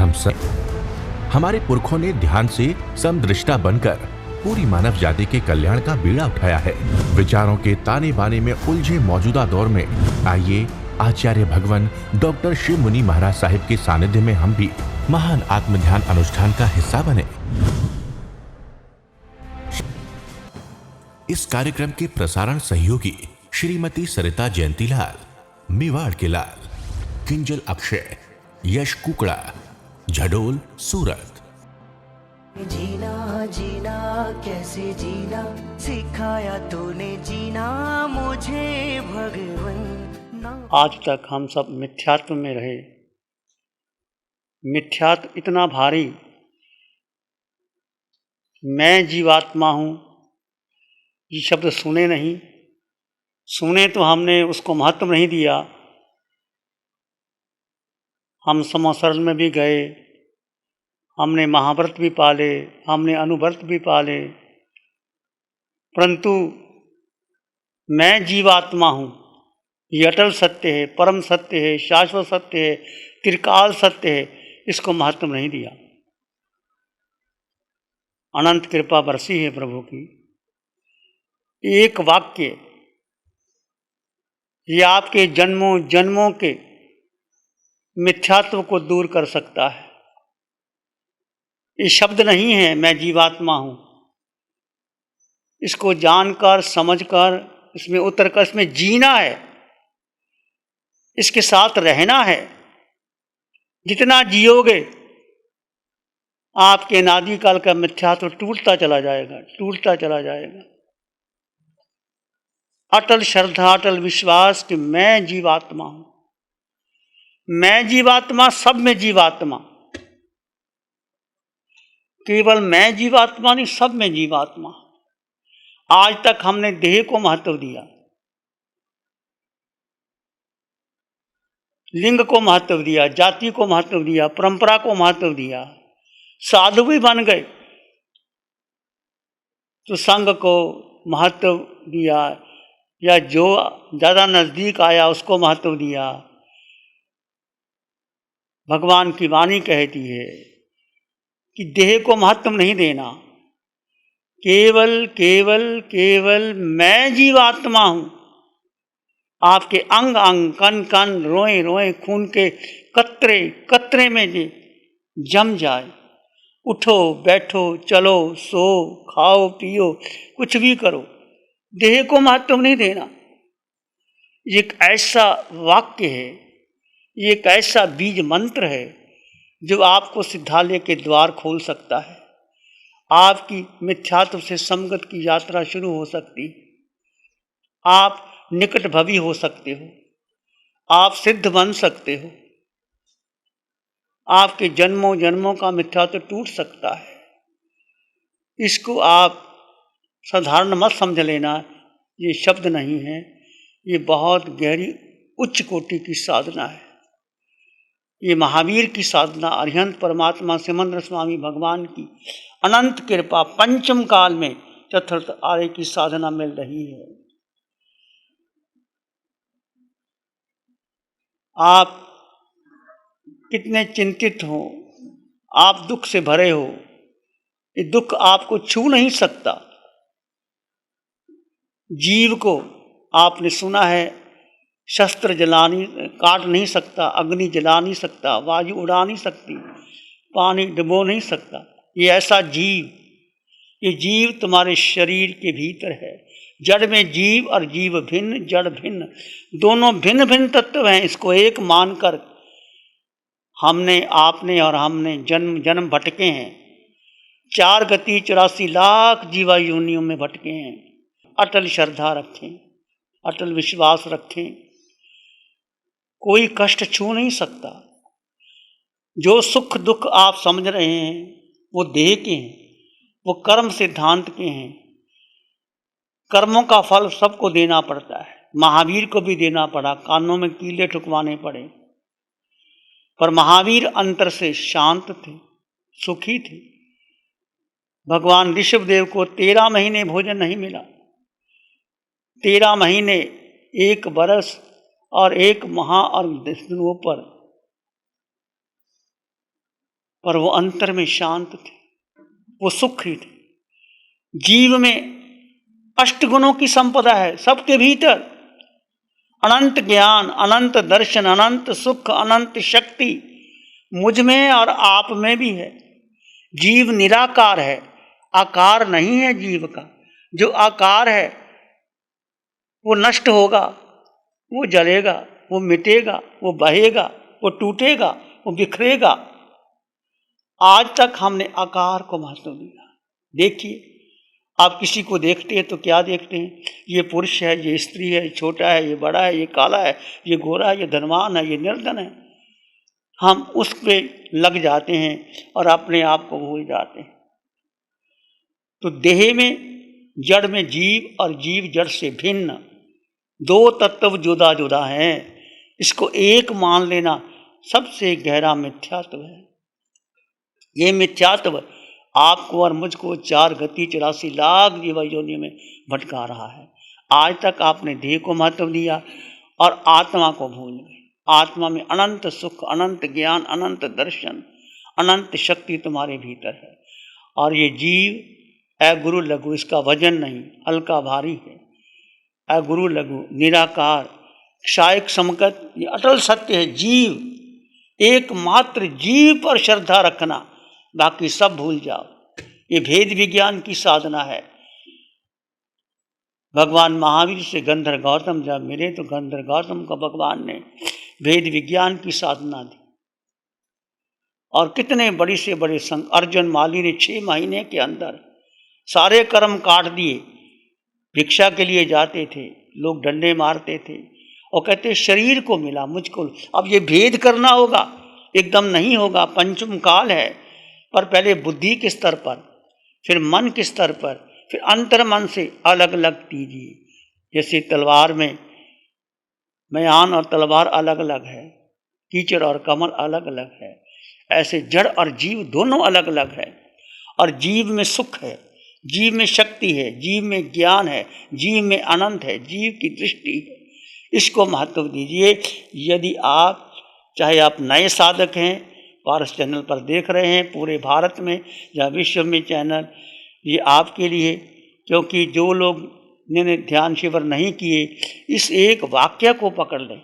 हम सब हमारे पुरखों ने ध्यान से समदृष्टा बनकर पूरी मानव जाति के कल्याण का बीड़ा उठाया है। विचारों के ताने बाने में उलझे मौजूदा दौर में आइए आचार्य भगवान डॉक्टर शिव मुनि महाराज साहिब के सानिध्य में हम भी महान आत्मध्यान अनुष्ठान का हिस्सा बने। इस कार्यक्रम के प्रसारण सहयोगी श्रीमती सरिता जयंतीलाल, मेवाड़ के लाल, किंजल अक्षय, यश कुकड़ा, झडोल, सूरत। जीना जीना कैसे जीना सिखाया तूने जीना मुझे भगवन। आज तक हम सब मिथ्यात्व में रहे। मिथ्यात्व इतना भारी, मैं जीवात्मा हूँ, ये शब्द सुने नहीं। सुने तो हमने उसको महत्व नहीं दिया। हम समासरण में भी गए, हमने महाव्रत भी पाले, हमने अनुव्रत भी पाले, परंतु मैं जीवात्मा हूँ, ये अटल सत्य है, परम सत्य है, शाश्वत सत्य है, त्रिकाल सत्य है, इसको महत्व नहीं दिया। अनंत कृपा बरसी है प्रभु की। एक वाक्य ये आपके जन्मों जन्मों के मिथ्यात्व को दूर कर सकता है। ये शब्द नहीं है मैं जीवात्मा हूँ, इसको जानकर समझकर इसमें उतरकर इसमें जीना है, इसके साथ रहना है। जितना जियोगे आपके अनादि काल का मिथ्यात्व टूटता चला जाएगा, टूटता चला जाएगा। अटल श्रद्धा, अटल विश्वास कि मैं जीवात्मा हूं, मैं जीवात्मा, सब में जीवात्मा। केवल मैं जीवात्मा नहीं, सब में जीवात्मा। आज तक हमने देह को महत्व दिया, लिंग को महत्व दिया, जाति को महत्व दिया, परंपरा को महत्व दिया, साधु भी बन गए तो संघ को महत्व दिया, या जो ज़्यादा नज़दीक आया उसको महत्व दिया। भगवान की वाणी कहती है कि देह को महत्व नहीं देना, केवल केवल केवल मैं जीवात्मा हूँ। आपके अंग अंग, कण कण, रोए रोए, खून के कतरे कतरे में जम जाए। उठो बैठो चलो सो खाओ पियो कुछ भी करो, देह को महत्व नहीं देना। ये एक ऐसा वाक्य है, ये एक ऐसा बीज मंत्र है जो आपको सिद्धालय के द्वार खोल सकता है। आपकी मिथ्यात्व से संगत की यात्रा शुरू हो सकती है। आप निकट भवी हो सकते हो, आप सिद्ध बन सकते हो, आपके जन्मों जन्मों का मिथ्यात्व टूट सकता है। इसको आप साधारण मत समझ लेना, ये शब्द नहीं है, ये बहुत गहरी उच्च कोटि की साधना है। ये महावीर की साधना, अरिहंत परमात्मा सिमंद्र स्वामी भगवान की अनंत कृपा पंचम काल में चतुर्थ आर्य की साधना मिल रही है। आप कितने चिंतित हो, आप दुख से भरे हो, ये दुख आपको छू नहीं सकता। जीव को आपने सुना है शस्त्र काट नहीं सकता, अग्नि जला नहीं सकता, वायु उड़ा नहीं सकती, पानी डुबो नहीं सकता। ये ऐसा जीव, ये जीव तुम्हारे शरीर के भीतर है। जड़ में जीव और जीव भिन्न, जड़ भिन्न, दोनों भिन्न भिन्न तत्व हैं। इसको एक मानकर हमने, आपने और हमने जन्म जन्म भटके हैं। 4 गति 84 लाख जीवा योनियों में भटके हैं। अटल श्रद्धा रखें, अटल विश्वास रखें, कोई कष्ट छू नहीं सकता। जो सुख दुख आप समझ रहे हैं वो देह के हैं, वो कर्म सिद्धांत के हैं। कर्मों का फल सबको देना पड़ता है, महावीर को भी देना पड़ा, कानों में कीले ठुकवाने पड़े, पर महावीर अंतर से शांत थे, सुखी थे। भगवान ऋषभदेव को 13 महीने भोजन नहीं मिला। 13 महीने, 1 बरस और 1 माह और 10 दिनों पर पर वो अंतर में शांत थे, वो सुखी थे। जीव में अष्ट गुणों की संपदा है, सबके भीतर अनंत ज्ञान, अनंत दर्शन, अनंत सुख, अनंत शक्ति मुझ में और आप में भी है। जीव निराकार है, आकार नहीं है जीव का। जो आकार है वो नष्ट होगा, वो जलेगा, वो मिटेगा, वो बहेगा, वो टूटेगा, वो बिखरेगा। आज तक हमने आकार को महत्व दिया। देखिए, आप किसी को देखते हैं तो क्या देखते हैं? ये पुरुष है, ये स्त्री है, ये छोटा है, ये बड़ा है, ये काला है, ये गोरा है, ये धनवान है, ये निर्धन है। हम उस पे लग जाते हैं और अपने आप को भूल जाते हैं। तो देह में, जड़ में जीव और जीव जड़ से भिन्न, दो तत्व जुदा जुदा हैं। इसको एक मान लेना सबसे गहरा मिथ्यात्व है। ये मिथ्यात्व आपको और मुझको 4 गति 84 लाख जीव योनि में भटका रहा है। आज तक आपने देह को महत्व दिया और आत्मा को भूल गए। आत्मा में अनंत सुख, अनंत ज्ञान, अनंत दर्शन, अनंत शक्ति तुम्हारे भीतर है। और ये जीव अगुरु लघु, इसका वजन नहीं, हल्का भारी है। अगुरु लघु, निराकार, क्षायक समकत, ये अटल सत्य है। जीव, एकमात्र जीव पर श्रद्धा रखना, बाकी सब भूल जाओ। ये भेद विज्ञान की साधना है। भगवान महावीर से गंधर्व गौतम जब मिले तो गंधर्व गौतम को भगवान ने भेद विज्ञान की साधना दी। और कितने बड़े से बड़े संग अर्जुन माली ने 6 महीने के अंदर सारे कर्म काट दिए। भिक्षा के लिए जाते थे, लोग डंडे मारते थे और कहते शरीर को मिला मुझको। अब ये भेद करना होगा, एकदम नहीं होगा, पंचम काल है। पर पहले बुद्धि के स्तर पर, फिर मन के स्तर पर, फिर अंतर मन से अलग अलग कीजिए। जैसे तलवार में म्यान और तलवार अलग अलग है, कीचड़ और कमल अलग अलग है, ऐसे जड़ और जीव दोनों अलग अलग है। और जीव में सुख है, जीव में शक्ति है, जीव में ज्ञान है, जीव में अनंत है, जीव की दृष्टि है। इसको महत्व दीजिए। यदि आप, चाहे आप नए साधक हैं, पारस चैनल पर देख रहे हैं, पूरे भारत में या विश्व में चैनल, ये आपके लिए, क्योंकि जो लोग ने ध्यान शिविर नहीं किए, इस एक वाक्य को पकड़ लें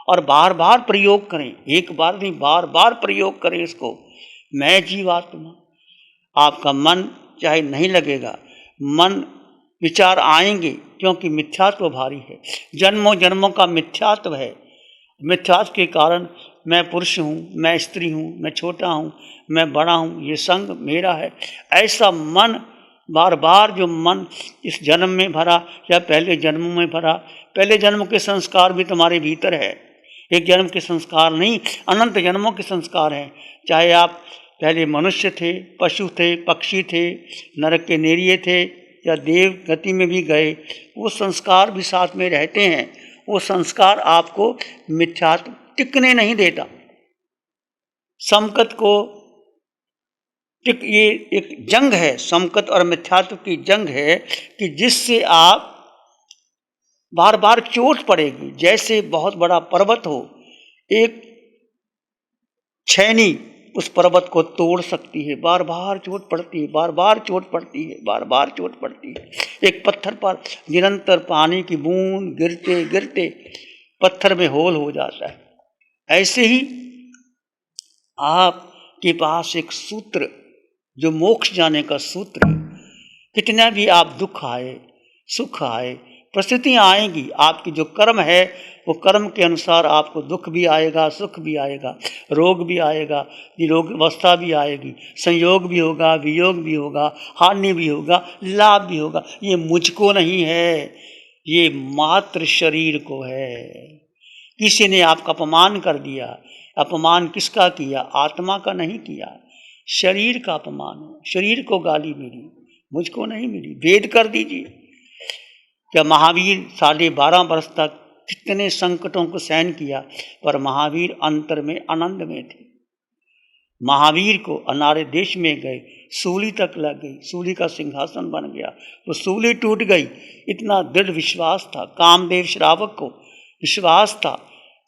और बार बार प्रयोग करें। एक बार नहीं, बार बार प्रयोग करें इसको। मैं जीवात्मा। आपका मन चाहे नहीं लगेगा, मन विचार आएंगे, क्योंकि मिथ्यात्व भारी है। जन्मों जन्मों का मिथ्यात्व है। मिथ्यात्व के कारण मैं पुरुष हूँ, मैं स्त्री हूँ, मैं छोटा हूँ, मैं बड़ा हूँ, ये संग मेरा है, ऐसा मन बार बार जो मन इस जन्म में भरा या पहले जन्म में भरा, पहले जन्म के संस्कार भी तुम्हारे भीतर है। एक जन्म के संस्कार नहीं, अनंत जन्मों के संस्कार हैं। चाहे आप पहले मनुष्य थे, पशु थे, पक्षी थे, नरक के नेरिये थे या देव गति में भी गए, वो संस्कार भी साथ में रहते हैं। वो संस्कार आपको मिथ्यात्व टिकने नहीं देता। समकत को ये एक जंग है, समकत और मिथ्यात्व की जंग है कि जिससे आप बार बार चोट पड़ेगी। जैसे बहुत बड़ा पर्वत हो, एक छैनी उस पर्वत को तोड़ सकती है, बार बार चोट पड़ती है, बार बार चोट पड़ती है, बार बार चोट पड़ती है। एक पत्थर पर निरंतर पानी की बूंद गिरते गिरते पत्थर में होल हो जाता है। ऐसे ही आपके पास एक सूत्र, जो मोक्ष जाने का सूत्र है। कितना भी आप दुख आए, सुख आए, परिस्थितियाँ आएंगी, आपकी जो कर्म है वो कर्म के अनुसार आपको दुख भी आएगा, सुख भी आएगा, रोग भी आएगा, निरोग अवस्था भी आएगी, संयोग भी होगा, वियोग भी होगा, हानि भी होगा, लाभ भी होगा। ये मुझको नहीं है, ये मात्र शरीर को है। किसी ने आपका अपमान कर दिया, अपमान किसका किया? आत्मा का नहीं किया, शरीर का अपमान। शरीर को गाली मिली, मुझको नहीं मिली। भेद कर दीजिए। क्या महावीर 12.5 वर्ष तक कितने संकटों को सहन किया, पर महावीर अंतर में आनंद में थे। महावीर को अनारे देश में गए, सूली तक लग गई, सूली का सिंहासन बन गया, वो सूली टूट गई। इतना दृढ़ विश्वास था। कामदेव श्रावक को विश्वास था,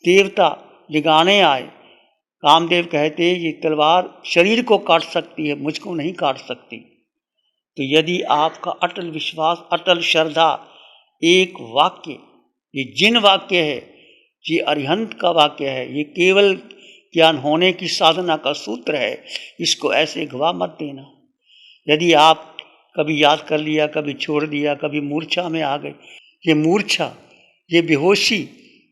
देवता लिगाने आए, कामदेव कहते ये तलवार शरीर को काट सकती है, मुझको नहीं काट सकती। तो यदि आपका अटल विश्वास, अटल श्रद्धा, एक वाक्य, ये जिन वाक्य है, ये अरिहंत का वाक्य है, ये केवल ज्ञान होने की साधना का सूत्र है, इसको ऐसे गवा मत देना। यदि आप कभी याद कर लिया, कभी छोड़ दिया, कभी मूर्छा में आ गए, ये मूर्छा, ये बेहोशी,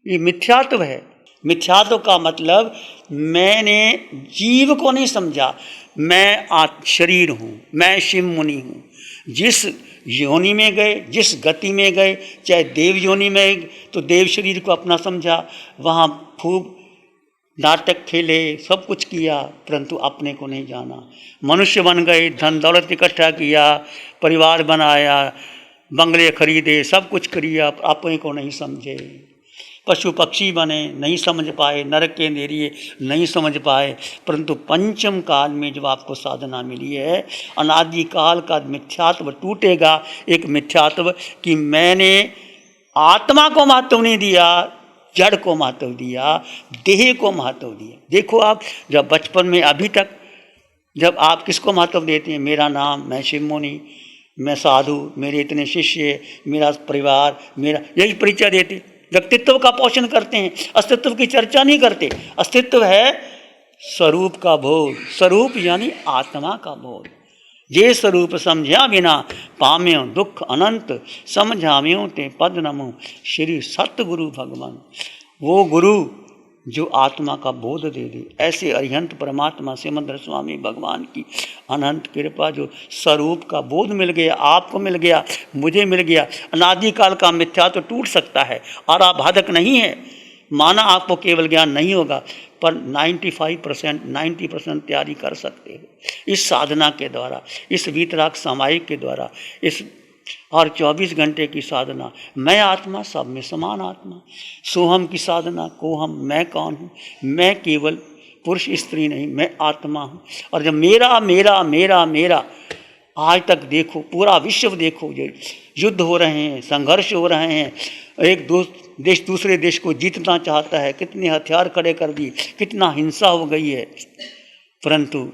ये मिथ्यात्व है। मिथ्यात्व का मतलब मैंने जीव को नहीं समझा, मैं शरीर हूँ, मैं शिव मुनि हूँ। जिस योनि में गए, जिस गति में गए, चाहे देव योनि में तो देव शरीर को अपना समझा, वहाँ खूब नाटक खेले, सब कुछ किया, परंतु अपने को नहीं जाना। मनुष्य बन गए, धन दौलत इकट्ठा किया, परिवार बनाया, बंगले खरीदे, सब कुछ किया, अपने को नहीं समझे। पशु पक्षी बने, नहीं समझ पाए, नरक के नेरिए नहीं समझ पाए, परंतु पंचम काल में जब आपको साधना मिली है, अनादि काल का मिथ्यात्व टूटेगा। एक मिथ्यात्व कि मैंने आत्मा को महत्व नहीं दिया, जड़ को महत्व दिया, देह को महत्व दिया। देखो आप जब बचपन में अभी तक जब आप किसको महत्व देते हैं, मेरा नाम, मैं शिव मुनि, मैं साधु, मेरे इतने शिष्य, मेरा परिवार, मेरा, यही परिचय देते। व्यक्तित्व का पोषण करते हैं, अस्तित्व की चर्चा नहीं करते। अस्तित्व है स्वरूप का बोध, स्वरूप यानी आत्मा का बोध। जे स्वरूप समझा बिना पाम्यो दुख अनंत, समझाम्यो ते पद नमो श्री सतगुरु भगवान। वो गुरु जो आत्मा का बोध दे दे, ऐसे अरिहंत परमात्मा सिमंदर स्वामी भगवान की अनंत कृपा, जो स्वरूप का बोध मिल गया, आपको मिल गया, मुझे मिल गया। अनादिकाल का मिथ्या तो टूट सकता है, और बाधक नहीं है। माना आपको केवल ज्ञान नहीं होगा, पर 95% 90% तैयारी कर सकते हो इस साधना के द्वारा, इस वीतराग सामायिक के द्वारा, इस और 24 घंटे की साधना। मैं आत्मा, सब में समान आत्मा, सोहम की साधना, कोहम, मैं कौन हूँ, मैं केवल पुरुष स्त्री नहीं, मैं आत्मा हूँ। और जब मेरा मेरा मेरा मेरा, आज तक देखो, पूरा विश्व देखो, जो युद्ध हो रहे हैं, संघर्ष हो रहे हैं, एक देश दूसरे देश को जीतना चाहता है, कितने हथियार खड़े कर दिए, कितना हिंसा हो गई है, परंतु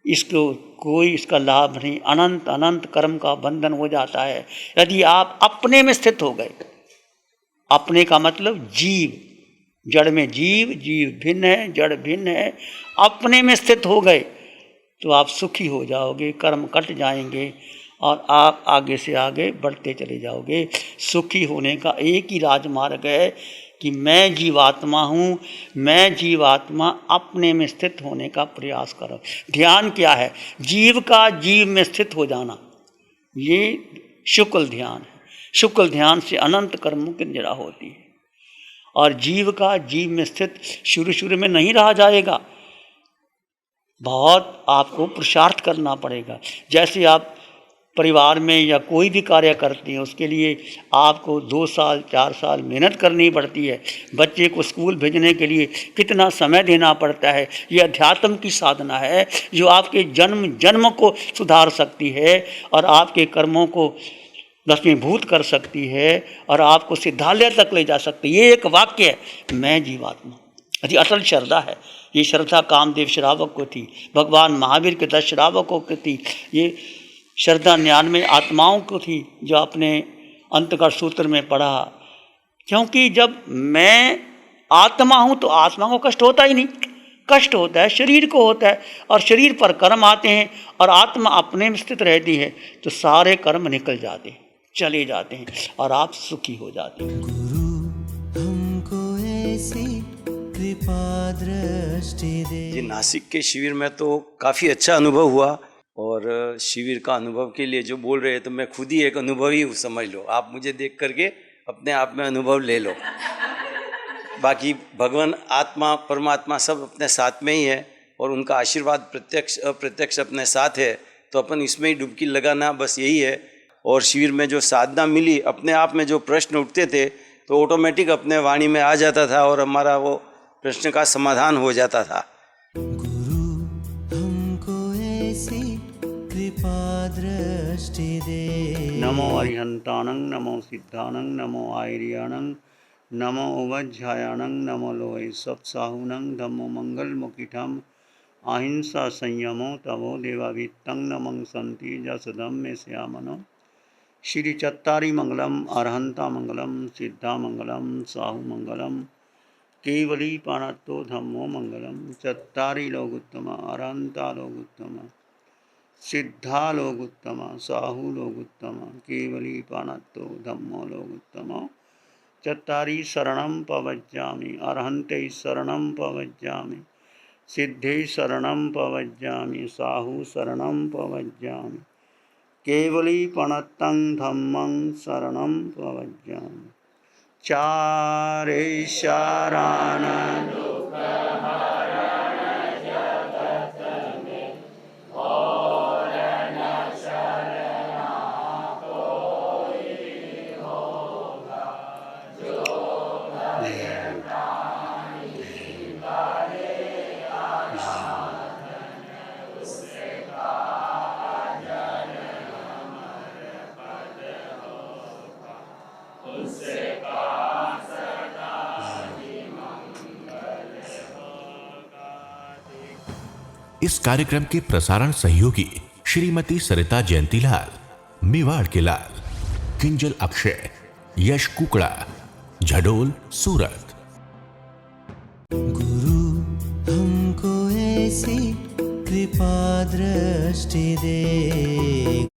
इसको कोई इसका लाभ नहीं। अनंत अनंत कर्म का बंधन हो जाता है यदि आप अपने में स्थित हो गए। अपने का मतलब जीव, जड़ में जीव, जीव भिन्न है, जड़ भिन्न है। अपने में स्थित हो गए तो आप सुखी हो जाओगे, कर्म कट जाएंगे और आप आगे से आगे बढ़ते चले जाओगे। सुखी होने का एक ही राजमार्ग है कि मैं जीवात्मा हूँ, मैं जीवात्मा अपने में स्थित होने का प्रयास करो। ध्यान क्या है? जीव का जीव में स्थित हो जाना, ये शुक्ल ध्यान है। शुक्ल ध्यान से अनंत कर्मों की निरा होती है। और जीव का जीव में स्थित शुरू में नहीं रहा जाएगा, बहुत आपको पुरुषार्थ करना पड़ेगा। जैसे आप परिवार में या कोई भी कार्य करते हैं, उसके लिए आपको 2 साल 4 साल मेहनत करनी पड़ती है। बच्चे को स्कूल भेजने के लिए कितना समय देना पड़ता है। ये अध्यात्म की साधना है जो आपके जन्म जन्म को सुधार सकती है और आपके कर्मों को भस्मीभूत कर सकती है और आपको सिद्धालय तक ले जा सकती है। ये एक वाक्य है, मैं जीवात्मा। यदि अटल श्रद्धा है, ये श्रद्धा कामदेव श्रावक को थी, भगवान महावीर के 10 श्रावकों को थी, ये श्रद्धा 99 आत्माओं को थी जो आपने अंतकर सूत्र में पढ़ा। क्योंकि जब मैं आत्मा हूँ तो आत्मा को कष्ट होता ही नहीं। कष्ट होता है शरीर को होता है, और शरीर पर कर्म आते हैं और आत्मा अपने में स्थित रहती है तो सारे कर्म निकल जाते हैं, चले जाते हैं और आप सुखी हो जाते हैं। गुरु हमको ऐसी कृपा दृष्टि दे। ये नासिक के शिविर में तो काफ़ी अच्छा अनुभव हुआ, और शिविर का अनुभव के लिए जो बोल रहे हैं तो मैं खुद ही एक अनुभवी हूँ, समझ लो। आप मुझे देख करके अपने आप में अनुभव ले लो। बाकी भगवान आत्मा परमात्मा सब अपने साथ में ही है और उनका आशीर्वाद प्रत्यक्ष अप्रत्यक्ष अपने साथ है, तो अपन इसमें ही डुबकी लगाना, बस यही है। और शिविर में जो साधना मिली, अपने आप में जो प्रश्न उठते थे तो ऑटोमेटिक अपने वाणी में आ जाता था और हमारा वो प्रश्न का समाधान हो जाता था। गुरु हमको ऐसी कृपा दृष्टि दे। नमो अरिहंताणं, नमो सिद्धाणं, नमो आयर्याणं, नमो उवज्झायाणं नमो लोय सप्साहुनं धम्मो मंगलमुखिठम अहिंसा संयमो तमो देवाभित्तं नमं सन्ति जसदम्मे श्यामनो श्री चत्तारी मंगलम अरहंता मंगलम सिद्धा मंगलम साहु मंगलम केवली पाणत्तो धम्मो मंगलम चत्तारी लोगुत्तम अरहंता लोगुत्तम सिद्धा लोगुत्तम साहु लोगुत्तम केवली पाणत्तो धम्मो लोगुत्तम चत्तारी शरणं पवज्जामि अरहन्ते शरणं पवज्जामि सिद्धे शरणं पवज्जामि साहु शरणं पवज्जामि केवली पणत्तं धम्मं शरणं पवज्जामि चारे शरणं इस कार्यक्रम के प्रसारण सहयोगी श्रीमती सरिता जयंतीलाल, मेवाड़ के लाल, किंजल अक्षय, यश कुकड़ा, झडोल, सूरत। गुरु हमको ऐसी कृपा दृष्टि दे।